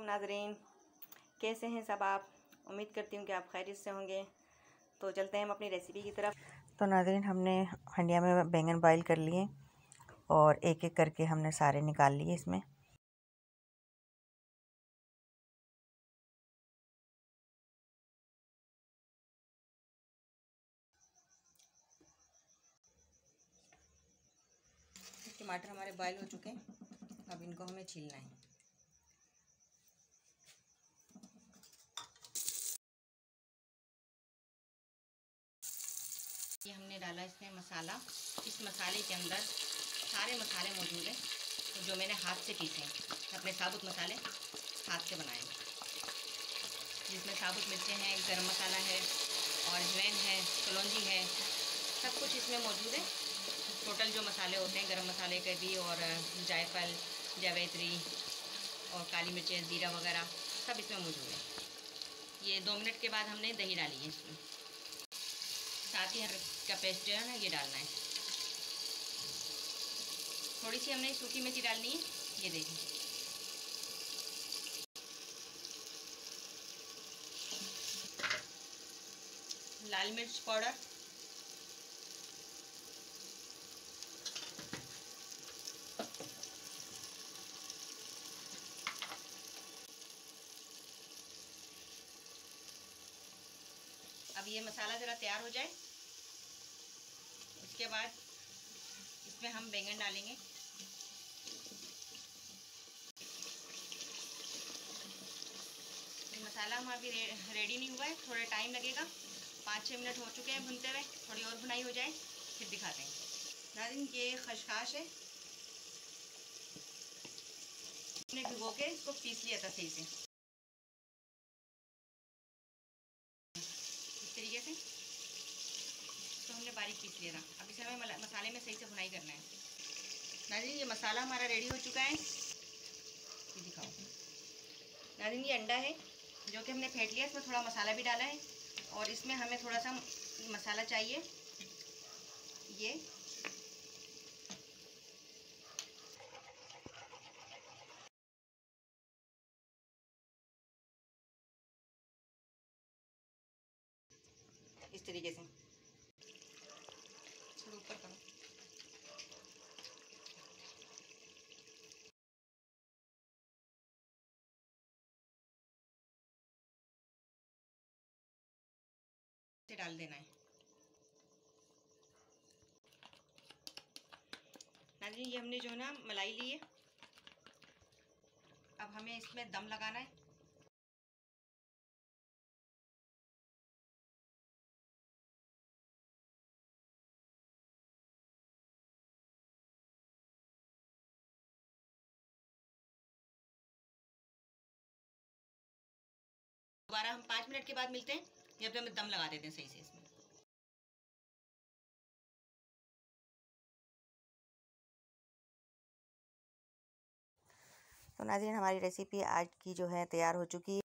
नाज़रीन, कैसे हैं सब आप। उम्मीद करती हूँ कि आप खैरियत से होंगे। तो चलते हैं हम अपनी रेसिपी की तरफ। तो नाज़रीन, हमने हंडिया में बैंगन बॉईल कर लिए और एक एक करके हमने सारे निकाल लिए इसमें। टमाटर हमारे बॉईल हो चुके हैं, अब इनको हमें छीलना है। ये हमने डाला इसमें मसाला। इस मसाले के अंदर सारे मसाले मौजूद हैं जो मैंने हाथ से पीसे हैं, अपने साबुत मसाले हाथ से बनाए, जिसमें साबुत मिर्चें हैं, गरम मसाला है और अजवाइन है, कलौंजी है, सब कुछ इसमें मौजूद है। टोटल जो मसाले होते हैं गरम मसाले के भी, और जायफल, जावित्री और काली मिर्चें, ज़ीरा वगैरह सब इसमें मौजूद है। ये 2 मिनट के बाद हमने दही डाली है इसमें। साथ ही अदरक का पेस्ट जो है ना, ये डालना है। थोड़ी सी हमने सूखी मिर्ची डालनी है, ये देखिए। लाल मिर्च पाउडर, अब ये मसाला ज़रा तैयार हो जाए, उसके बाद इसमें हम बैंगन डालेंगे। मसाला हमारा अभी रेडी नहीं हुआ है, थोड़ा टाइम लगेगा। 5-6 मिनट हो चुके हैं भुनते हुए, थोड़ी और भुनाई हो जाए फिर दिखाते हैं। नाज़रीन, ये खशखाश है, हमने भिगो के इसको पीस लिया था सही से, इस तरीके से तो हमने बारीक पीस लिया था। अब इसे हमें मसाले में सही से भुनाई करना है। नाज़रीन, ये मसाला हमारा रेडी हो चुका है, ये दिखाओ। नाज़रीन, ये अंडा है जो कि हमने फेंट लिया, इसमें थोड़ा मसाला भी डाला है और इसमें हमें थोड़ा सा मसाला चाहिए। ये इस तरीके से ऊपर करो। से डाल देना है। नाज़रीन, ये हमने जो है ना मलाई ली है, अब हमें इसमें दम लगाना है। दोबारा हम 5 मिनट के बाद मिलते हैं, जब तक हम दम लगा देते हैं सही से इसमें। तो नाज़रीन, हमारी रेसिपी आज की जो है तैयार हो चुकी है।